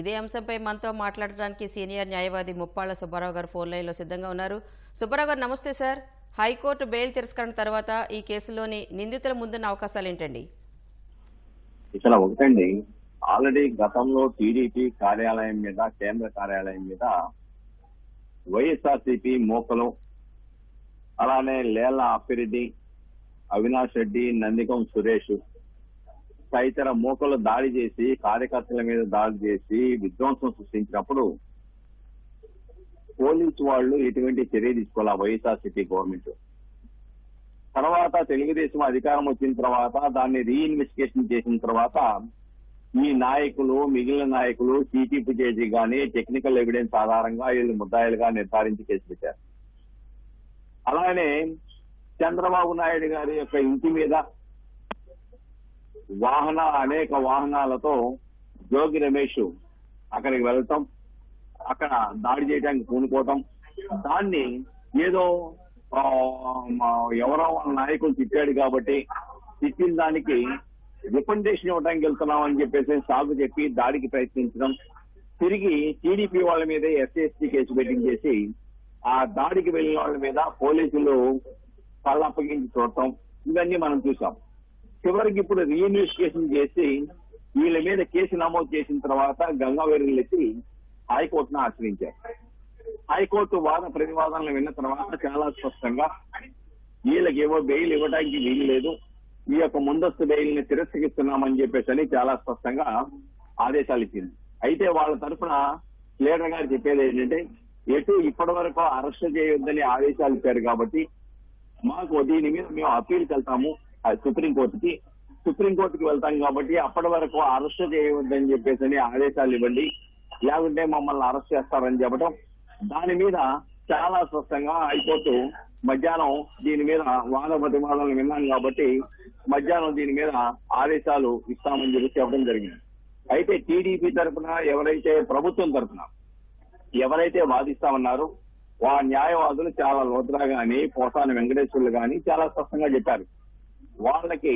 ఇదే అంశంపై మనతో మాట్లాడడానికి సీనియర్ న్యాయవాది ముప్పాళ్ల సుబ్బారావు గారు ఫోన్ లైన్లో సిద్ధంగా ఉన్నారు. సుబ్బారావు గారు నమస్తే సార్. హైకోర్టు బెయిల్ తిరస్కరణ తర్వాత ఈ కేసులోని నిందితుల ముందున్న అవకాశాలు ఏంటండి? ఇక్కడ ఒకటండి, ఆల్రెడీ గతంలో టీడీపీ కార్యాలయం మీద, కేంద్ర కార్యాలయం మీద వైఎస్ఆర్సీపీ మోకలు, అలానే లేళ్ల అప్పిరెడ్డి, అవినాష్ రెడ్డి, నందిగం సురేష్ తదితర మోకలు దాడి చేసి, కార్యకర్తల మీద దాడి చేసి విధ్వంసం సృష్టించినప్పుడు పోలీసు వాళ్ళు ఎటువంటి చర్య తీసుకోవాలి వైఎస్ఆర్సీపీ గవర్నమెంట్. తర్వాత తెలుగుదేశం అధికారం వచ్చిన తర్వాత దాన్ని రీఇన్వెస్టిగేషన్ చేసిన తర్వాత ఈ నాయకులు, మిగిలిన నాయకులు సిటిపి చేసి గానీ టెక్నికల్ ఎవిడెన్స్ ఆధారంగా వీళ్ళు ముద్దాయిలుగా నిర్ధారించి కేసు పెట్టారు. అలానే చంద్రబాబు నాయుడు గారి యొక్క ఇంటి మీద అనేక వాహనాలతో జోగి రమేష్ అక్కడికి వెళ్తాం, అక్కడ దాడి చేయడానికి పూనుకోవటం, దాన్ని ఏదో ఎవరో నాయకులు తిట్టాడు కాబట్టి తిట్టిన దానికి రికమెండేషన్ ఇవ్వడానికి వెళ్తున్నాం అని చెప్పేసి సాగు చెప్పి దాడికి ప్రయత్నించడం, తిరిగి టీడీపీ వాళ్ళ మీద ఎస్సీ కేసు పెట్టించేసి ఆ దాడికి వెళ్లిన వాళ్ళ మీద పోలీసులు కళ్ళప్పగించి చూడటం, ఇవన్నీ మనం చూసాం. చివరికి ఇప్పుడు రీఇన్వెస్టిగేషన్ చేసి వీళ్ళ మీద కేసు నమోదు చేసిన తర్వాత గంగావేరులెత్తి హైకోర్టును ఆశ్రయించారు. హైకోర్టు వాద ప్రతివాదనలు విన్న తర్వాత చాలా స్పష్టంగా వీళ్ళకి ఏవో బెయిల్ ఇవ్వడానికి వీలు లేదు, ఈ యొక్క ముందస్తు బెయిల్ ని తిరస్కరిస్తున్నామని చెప్పేసి చాలా స్పష్టంగా ఆదేశాలు ఇచ్చింది. అయితే వాళ్ళ తరఫున లీడర్ గారు చెప్పేది ఏంటంటే, ఎటు ఇప్పటి వరకు అరెస్ట్ చేయొద్దని ఆదేశాలు ఇచ్చారు కాబట్టి మాకు దీని మీద మేము అప్పీల్కి వెళ్తాము సుప్రీంకోర్టుకి వెళ్తాం కాబట్టి అప్పటి వరకు అరెస్ట్ చేయవద్దని చెప్పేసి ఆదేశాలు ఇవ్వండి, లేకుంటే మమ్మల్ని అరెస్ట్ చేస్తారని చెప్పడం. దాని మీద చాలా స్పష్టంగా హైకోర్టు మధ్యాహ్నం దీని మీద వాద ప్రతివాదనలు విన్నాం కాబట్టి మధ్యాహ్నం దీని మీద ఆదేశాలు ఇస్తామని చెప్పి చెప్పడం జరిగింది. అయితే టీడీపీ తరఫున ఎవరైతే ప్రభుత్వం తరఫున ఎవరైతే వాదిస్తామన్నారో ఆ న్యాయవాదులు చాలా లోతుగా గాని, పోసాని వెంకటేశ్వర్లు గాని చాలా స్పష్టంగా చెప్పారు, వాళ్ళకి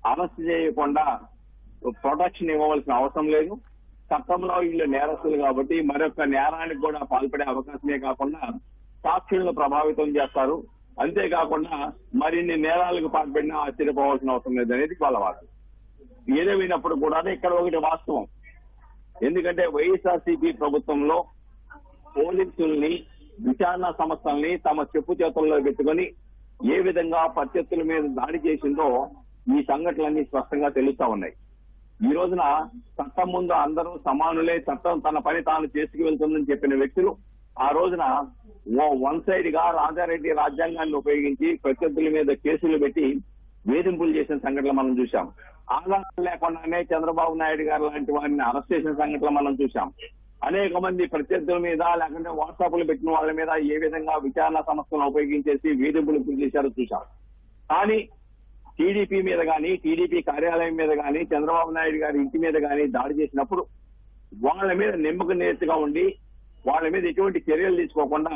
అరెస్ట్ చేయకుండా ప్రొటెక్షన్ ఇవ్వవలసిన అవసరం లేదు, చట్టంలో వీళ్ళు నేరస్తులు కాబట్టి మరొక నేరానికి కూడా పాల్పడే అవకాశమే కాకుండా సాక్షులను ప్రభావితం చేస్తారు, అంతేకాకుండా మరిన్ని నేరాలకు పాల్పడినా ఆశ్చర్యపోవాల్సిన అవసరం లేదు అనేది వాళ్ళ వాదన. ఏదేమైనప్పుడు కూడా ఇక్కడ ఒకటి వాస్తవం, ఎందుకంటే వైఎస్ఆర్సీపీ ప్రభుత్వంలో పోలీసుల్ని, విచారణ సంస్థల్ని తమ చెప్పు చేతుల్లో పెట్టుకుని ఏ విధంగా ప్రత్యర్థుల మీద దాడి చేసిందో ఈ సంఘటనలన్నీ స్పష్టంగా తెలుస్తా ఉన్నాయి. ఈ రోజున చట్టం ముందు అందరూ సమానులే, చట్టం తన పని తాను చేసుకు వెళ్తుందని చెప్పిన వ్యక్తులు ఆ రోజున వన్ సైడ్ గా రాజారెడ్డి రాజ్యాంగాన్ని ఉపయోగించి ప్రత్యర్థుల మీద కేసులు పెట్టి వేధింపులు చేసిన సంఘటనలు మనం చూశాం. ఆధారం లేకుండానే చంద్రబాబు నాయుడు గారు లాంటి వారిని అరెస్ట్ చేసిన సంఘటనలు మనం చూశాం. అనేక మంది ప్రత్యర్థుల మీద, లేకుంటే వాట్సాప్లు పెట్టిన వాళ్ళ మీద ఏ విధంగా విచారణ సంస్థలను ఉపయోగించేసి వేధింపులు గురి చేశారో చూశాం. కానీ టీడీపీ మీద కానీ, టీడీపీ కార్యాలయం మీద కానీ, చంద్రబాబు నాయుడు గారి ఇంటి మీద కానీ దాడి చేసినప్పుడు వాళ్ళ మీద నిమ్మక నేర్చుగా ఉండి వాళ్ళ మీద ఎటువంటి చర్యలు తీసుకోకుండా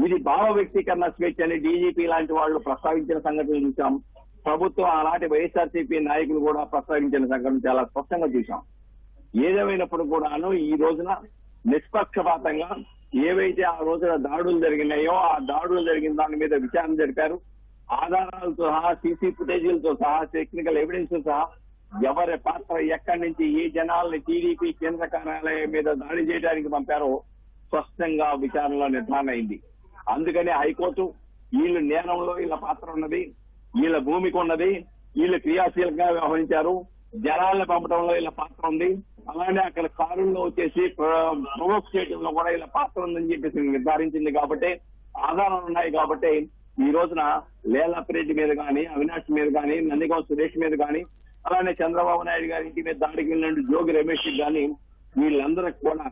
ఇది భావ వ్యక్తీకరణ స్వేచ్ఛ అని డీజీపీ లాంటి వాళ్ళు ప్రస్తావించిన సంఘటనలు చూశాం. ప్రభుత్వం ఆనాటి వైఎస్ఆర్సీపీ నాయకులు కూడా ప్రస్తావించిన సంఘటన చాలా స్పష్టంగా చూశాం. ఏదేమైనప్పుడు కూడాను ఈ రోజున నిష్పక్షపాతంగా ఏవైతే ఆ రోజున దాడులు జరిగినాయో ఆ దాడులు జరిగిన దాని మీద విచారణ జరిపారు. ఆధారాలతో సహా, సీసీ ఫుటేజీలతో సహా, టెక్నికల్ ఎవిడెన్స్ సహా ఎవరి పాత్ర, ఎక్కడి నుంచి ఏ జనాల్ని టీడీపీ కేంద్ర కార్యాలయం మీద దాడి చేయడానికి పంపారో స్పష్టంగా విచారణలో నిర్ధారణ అయింది. అందుకనే హైకోర్టు వీళ్ళు నేరంలో వీళ్ళ పాత్ర ఉన్నది, వీళ్ళ భూమికి ఉన్నది, వీళ్ళు క్రియాశీలంగా వ్యవహరించారు, జనాలను పంపడంలో వీళ్ళ పాత్ర ఉంది, అలానే అక్కడ కారుల్లో వచ్చేసి ప్రొవోక్ చేయడంలో కూడా వీళ్ళ పాత్ర ఉందని చెప్పేసి నిర్ధారించింది. కాబట్టి ఆధారాలు ఉన్నాయి కాబట్టి ఈ రోజున లేలాపిరెడ్డి మీద కానీ, అవినాష్ మీద కానీ, నందిగం సురేష్ మీద కానీ, అలానే చంద్రబాబు నాయుడు గారి ఇంటి మీద దాడికి వెళ్ళిన జోగి రమేష్ కానీ వీళ్ళందరికి కూడా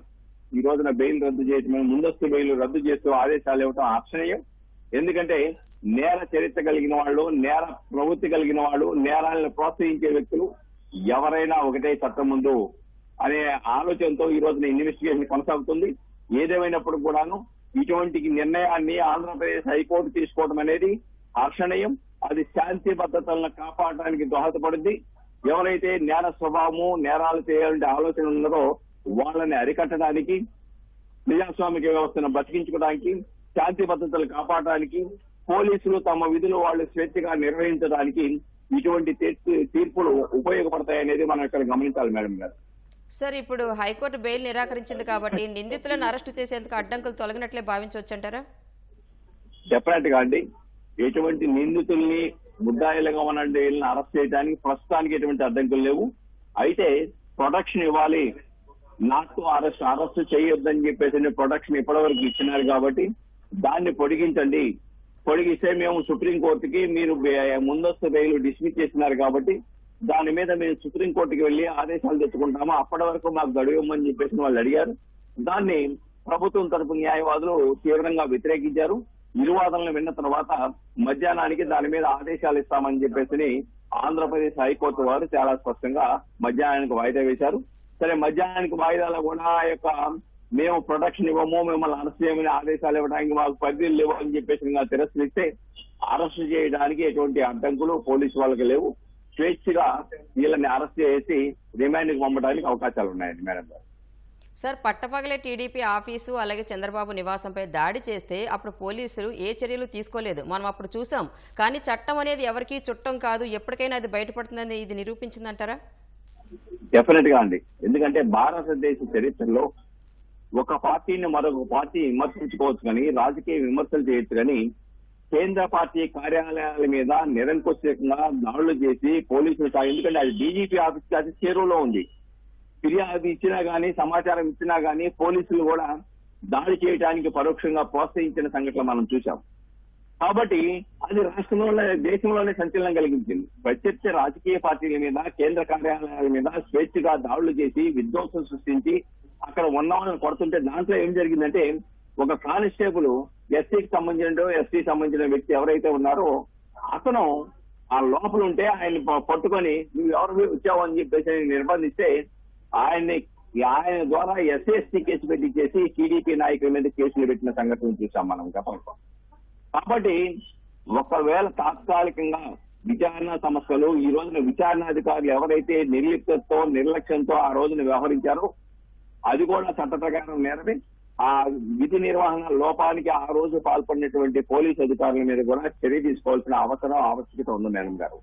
ఈ రోజున బెయిల్ రద్దు చేయటం, ముందస్తు బెయిల్ రద్దు చేస్తూ ఆదేశాలు ఇవ్వటం ఆప్షనీయం. ఎందుకంటే నేర చరిత్ర కలిగిన వాళ్ళు, నేర ప్రవృత్తి కలిగిన వాళ్ళు, నేరాలను ప్రోత్సహించే వ్యక్తులు ఎవరైనా ఒకటే చట్టం ముందు అనే ఆలోచనతో ఈ రోజున ఇన్వెస్టిగేషన్ కొనసాగుతుంది. ఏదేమైనప్పుడు కూడాను ఇటువంటి నిర్ణయాన్ని ఆంధ్రప్రదేశ్ హైకోర్టు తీసుకోవడం అనేది హర్షణీయం. అది శాంతి భద్రతలను కాపాడడానికి దోహదపడుద్ది. ఎవరైతే నేర స్వభావము, నేరాలు చేయాలంటే ఆలోచన ఉన్నదో వాళ్ళని అరికట్టడానికి, ప్రజాస్వామిక వ్యవస్థను బతికించుకోవడానికి, శాంతి భద్రతలు కాపాడడానికి, పోలీసులు తమ విధులు వాళ్ళు స్వేచ్ఛగా నిర్వహించడానికి ఇటువంటి తీర్పులు ఉపయోగపడతాయనేది మనం ఇక్కడ గమనించాలి మేడం గారు. సార్, ఇప్పుడు హైకోర్టు బెయిల్ నిరాకరించింది కాబట్టి నిందితులను అరెస్టు చేసేందుకు అడ్డంకులు తొలగినట్లే భావించవచ్చంటారా? డెఫినెట్ గా అండి. ఎటువంటి నిందితుల్ని, ముద్దాయిలుగా ఉన్న వీళ్ళని అరెస్ట్ చేయడానికి ప్రస్తుతానికి ఎటువంటి అడ్డంకులు లేవు. అయితే ప్రొటెక్షన్ ఇవ్వాలి, నాట్ అరెస్ట్ చేయొద్దని చెప్పేసి ప్రొటెక్షన్ ఇప్పటివరకు ఇచ్చినారు కాబట్టి దాన్ని పొడిగించండి. పొడిగిస్తే మేము సుప్రీంకోర్టుకి, మీరు ముందస్తు బెయిల్ డిస్మిస్ చేసినారు కాబట్టి దాని మీద మేము సుప్రీంకోర్టుకి వెళ్లి ఆదేశాలు తెచ్చుకుంటాము, అప్పటి వరకు మాకు గడువు ఇవ్వమని చెప్పేసి వాళ్ళు అడిగారు. దాన్ని ప్రభుత్వం తరపు న్యాయవాదులు తీవ్రంగా వ్యతిరేకించారు. ఇరువాదనలు విన్న తర్వాత మధ్యాహ్నానికి దాని మీద ఆదేశాలు ఇస్తామని చెప్పేసి ఆంధ్రప్రదేశ్ హైకోర్టు వారు చాలా స్పష్టంగా మధ్యాహ్నానికి వాయిదా వేశారు. సరే, మధ్యాహ్నానికి వాయిదాలో కూడా యొక్క మేము ప్రొటెక్షన్ ఇవ్వము, మిమ్మల్ని అరెస్ట్ చేయమని ఆదేశాలు ఇవ్వడానికి మాకు పరిధులు లేవు అని చెప్పేసి తిరస్కరిస్తే అరెస్ట్ చేయడానికి ఎటువంటి అడ్డంకులు పోలీసు వాళ్ళకి లేవు. స్వేచ్ఛగా వీళ్ళని అరెస్ట్ చేసి రిమాండ్కి పంపడానికి అవకాశాలు ఉన్నాయండి మేడం గారు. సార్, పట్టపగలే టీడీపీ ఆఫీసు అలాగే చంద్రబాబు నివాసంపై దాడి చేస్తే అప్పుడు పోలీసులు ఏ చర్యలు తీసుకోలేదు, మనం అప్పుడు చూసాం. కానీ చట్టం అనేది ఎవరికీ చుట్టం కాదు, ఎప్పటికైనా అది బయటపడుతుందని ఇది నిరూపించిందంటారా? డెఫినెట్ గా అండి. ఎందుకంటే భారతదేశ చరిత్రలో ఒక పార్టీని మరొక పార్టీ విమర్శించుకోవచ్చు కానీ, రాజకీయ విమర్శలు చేయొచ్చు కానీ, కేంద్ర పార్టీ కార్యాలయాల మీద నిరంకుశంగా దాడులు చేసి పోలీసులు, ఎందుకంటే అది డీజీపీ ఆఫీస్ అది చేరువలో ఉంది, ఫిర్యాదు ఇచ్చినా గానీ, సమాచారం ఇచ్చినా గానీ పోలీసులు కూడా దాడి చేయడానికి పరోక్షంగా ప్రోత్సహించిన సంఘటన మనం చూసాం. కాబట్టి అది రాష్ట్రంలో, దేశంలోనే సంచలనం కలిగించింది. ప్రత్యక్ష రాజకీయ పార్టీల మీద, కేంద్ర కార్యాలయాల మీద స్వేచ్ఛగా దాడులు చేసి విధ్వంసం సృష్టించి అక్కడ ఉన్న వాళ్ళని కొడుతుంటే దాంట్లో ఏం జరిగిందంటే, ఒక కానిస్టేబుల్ ఎస్సీకి సంబంధించిన, ఎస్టీ సంబంధించిన వ్యక్తి ఎవరైతే ఉన్నారో అతను ఆ లోపల ఉంటే ఆయన పట్టుకొని నువ్వు ఎవరు వచ్చావు అని చెప్పేసి నిర్బంధిస్తే ఆయన ద్వారా ఎస్సీ కేసు పెట్టించేసి టీడీపీ నాయకుల మీద కేసులు పెట్టిన సంఘటన చూసాం మనం గతంలో. కాబట్టి ఒకవేళ తాత్కాలికంగా విచారణ సంస్థలు ఈ రోజున విచారణాధికారులు ఎవరైతే నిర్లిప్తతో, నిర్లక్ష్యంతో ఆ రోజున వ్యవహరించారో అది కూడా చట్ట ప్రకారం నేరమే. ఆ విధి నిర్వహణ లోపానికి ఆ రోజు పాల్పడినటువంటి పోలీసు అధికారుల మీద కూడా చర్య తీసుకోవాల్సిన ఆవశ్యకత ఉంది మేడం గారు.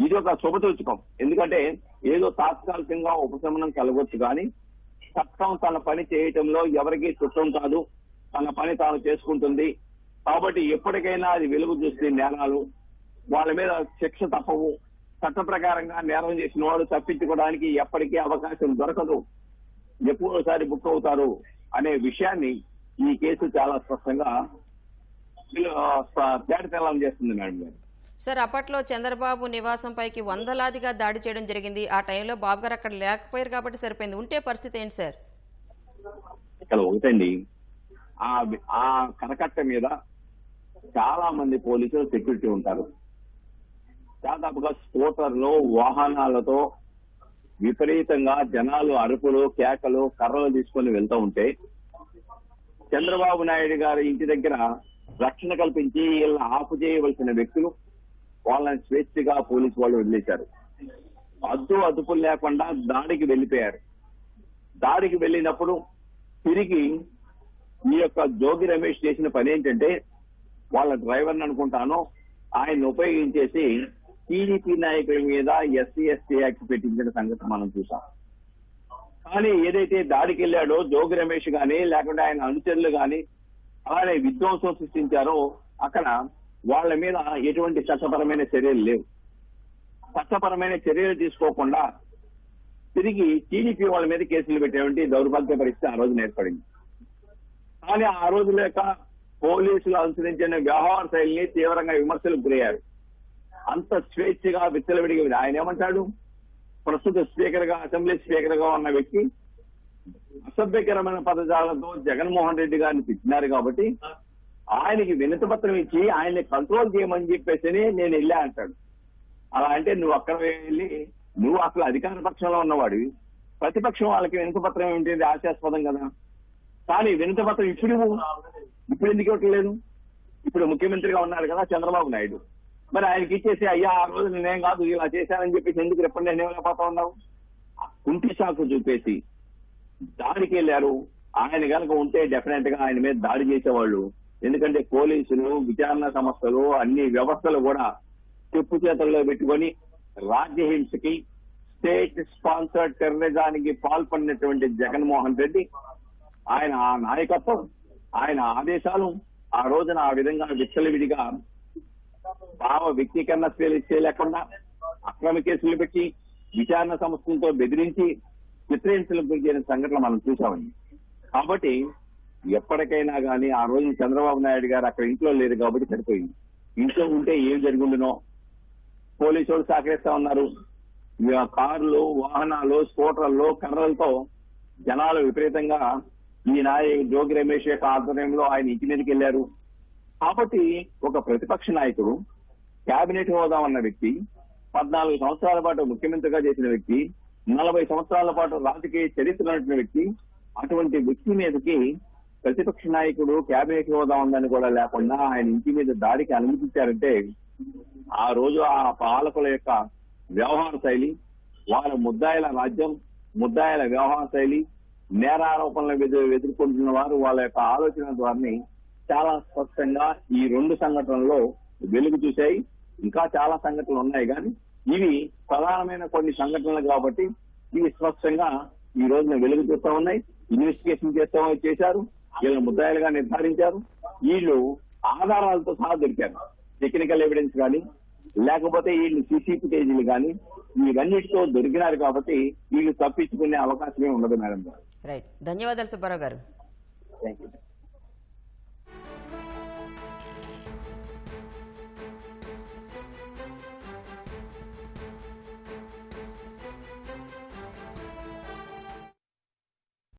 ఇది ఒక శుభసూచకం. ఎందుకంటే ఏదో తాత్కాలికంగా ఉపశమనం కలగొచ్చు కానీ చట్టం తన పని చేయటంలో ఎవరికీ చుట్టం కాదు, తన పని తాను చేసుకుంటుంది. కాబట్టి ఎప్పటికైనా అది వెలుగు చూస్తే నేరాలు వాళ్ళ మీద శిక్ష తప్పవు. చట్ట ప్రకారంగా నేరం చేసిన వాడు తప్పించుకోవడానికి ఎప్పటికీ అవకాశం దొరకదు, ఎప్పుడోసారి బుక్ అవుతారు అనే విషయాన్ని ఈ కేసు చాలా స్పష్టంగా తేటతెల్లం చేస్తుంది మేడం గారు. సార్, అప్పట్లో చంద్రబాబు నివాసం పైకి వందలాదిగా దాడి చేయడం జరిగింది. ఆ టైంలో బాబు గారు అక్కడ లేకపోయారు కాబట్టి సరిపోయింది. ఉంటే పరిస్థితి ఏంటి సార్? ఇక్కడ ఒకటండి, ఆ కరకట్ట మీద చాలా మంది పోలీసులు సెక్యూరిటీ ఉంటారు. దాదాపుగా స్కూటర్లు, వాహనాలతో విపరీతంగా జనాలు అరుపులు, కేకలు, కర్రలు తీసుకొని వెళ్తూ ఉంటే చంద్రబాబు నాయుడు గారి ఇంటి దగ్గర రక్షణ కల్పించి వీళ్ళని ఆపు చేయవలసిన వ్యక్తులు వాళ్ళని స్వేచ్ఛగా పోలీసు వాళ్ళు వదిలేశారు. అదుపులు లేకుండా దాడికి వెళ్ళిపోయారు. దాడికి వెళ్ళినప్పుడు తిరిగి ఈ యొక్క జోగి రమేష్ చేసిన పని ఏంటంటే, వాళ్ళ డ్రైవర్ని అనుకుంటాను ఆయన ఉపయోగించేసి టీడీపీ నాయకుల మీద ఎస్సీ ఎస్టీ యాక్ట్ పెట్టించిన సంగతి మనం చూసాం. కానీ ఏదైతే దాడికి వెళ్ళాడో జోగి రమేష్ గాని లేకుంటే ఆయన అనుచరులు గాని అలానే విధ్వంసం సృష్టించారో అక్కడ వాళ్ళ మీద ఎటువంటి చట్టపరమైన చర్యలు లేవు. చట్టపరమైన చర్యలు తీసుకోకుండా తిరిగి టీడీపీ వాళ్ళ మీద కేసులు పెట్టేటువంటి దౌర్భాగ్య పరిస్థితి ఆ రోజున ఏర్పడింది. కానీ ఆ రోజు లేక పోలీసులు అనుసరించిన వ్యవహార శైలిని తీవ్రంగా విమర్శలకు గురయ్యారు. అంత స్వేచ్ఛగా విచ్చలవిడిగా ఆయన ఏమంటాడు, ప్రస్తుత స్పీకర్ గా, అసెంబ్లీ స్పీకర్ గా ఉన్న వ్యక్తి అసభ్యకరమైన పదజాలతో జగన్మోహన్ రెడ్డి గారిని తిట్టినారు కాబట్టి ఆయనకి వినతి పత్రం ఇచ్చి ఆయన్ని కంట్రోల్ చేయమని చెప్పేసి నేను వెళ్ళా అంటాడు. అలా అంటే నువ్వు అక్కడ వెళ్ళి నువ్వు అసలు అధికార పక్షంలో ఉన్నవాడివి, ప్రతిపక్షం వాళ్ళకి వినతి పత్రం ఏంటి ఆశాస్పదం కదా. కానీ వినతి పత్రం ఇప్పుడు ఎందుకు ఇవ్వట్లేదు? ఇప్పుడు ముఖ్యమంత్రిగా ఉన్నారు కదా చంద్రబాబు నాయుడు, మరి ఆయనకి ఇచ్చేసి అయ్యా ఆ రోజు నేనేం కాదు ఇలా చేశానని చెప్పేసి ఎందుకు రిప్రజెంట్ ఇవ్వలేకపోతా ఉన్నావు? కుంటి సాకు చూపేసి దాడికి వెళ్ళారు. ఆయన కనుక ఉంటే డెఫినెట్ గా ఆయన మీద దాడి చేసేవాళ్ళు. ఎందుకంటే పోలీసులు, విచారణ సంస్థలు, అన్ని వ్యవస్థలు కూడా చెప్పు చేతుల్లో పెట్టుకొని రాజ్యహింసకి, స్టేట్ స్పాన్సర్డ్ టెర్రరిజానికి పాల్పడినటువంటి జగన్మోహన్ రెడ్డి, ఆయన ఆ నాయకత్వం, ఆయన ఆదేశాలు ఆ రోజున ఆ విధంగా విచ్చలవిడిగా భావ వ్యక్తీకరణ చేయలేకుండా అక్రమ కేసులు పెట్టి విచారణ సంస్థలతో బెదిరించి చిత్రహింసలకు గురైన సంఘటనలు మనం చూసామండి. కాబట్టి ఎప్పటికైనా కానీ ఆ రోజు చంద్రబాబు నాయుడు గారు అక్కడ ఇంట్లో లేరు కాబట్టి సరిపోయింది. ఇంట్లో ఉంటే ఏం జరిగిండునో. పోలీసు వాళ్ళు సహకరిస్తా ఉన్నారు. కార్లు, వాహనాలు, స్కూటర్లు, కర్రలతో జనాలు విపరీతంగా ఈ జోగి రమేష్ యొక్క ఆధ్వర్యంలో ఆయన ఇంటి మీదకి వెళ్లారు. కాబట్టి ఒక ప్రతిపక్ష నాయకుడు, కేబినెట్ హోదా ఉన్న వ్యక్తి, 14 సంవత్సరాల పాటు ముఖ్యమంత్రిగా చేసిన వ్యక్తి, 40 సంవత్సరాల పాటు రాజకీయ చరిత్ర ఉన్నటువంటి వ్యక్తి, అటువంటి వ్యక్తి మీదకి ప్రతిపక్ష నాయకుడు కేబినెట్ హోదా ఉందని కూడా లేకుండా ఆయన ఇంటి మీద దాడికి అనుమతించారంటే ఆ రోజు ఆ పాలకుల యొక్క వ్యవహార శైలి, వాళ్ళ ముద్దాయిల రాజ్యం, ముద్దాయిల వ్యవహార శైలి, నేరారోపణలు ఎదుర్కొంటున్న వారు వాళ్ళ యొక్క ఆలోచన ద్వారాని చాలా స్పష్టంగా ఈ 2 సంఘటనల్లో వెలుగు చూశాయి. ఇంకా చాలా సంఘటనలు ఉన్నాయి కానీ ఇవి ప్రధానమైన కొన్ని సంఘటనలు కాబట్టి ఇవి స్పష్టంగా ఈ రోజున వెలుగు చూస్తూ ఉన్నాయి. ఇన్వెస్టిగేషన్ చేశారు, వీళ్ళని ముద్దాయిలుగా నిర్ధారించారు. వీళ్ళు ఆధారాలతో సహా దొరికారు. టెక్నికల్ ఎవిడెన్స్ కానీ లేకపోతే వీళ్ళు సీసీ ఫుటేజీలు కానీ ఇవన్నిటితో దొరికినారు కాబట్టి వీళ్ళు తప్పించుకునే అవకాశమే ఉండదు మేడం గారు. రైట్, ధన్యవాదాలు సుబ్బారావు గారు. Thank you.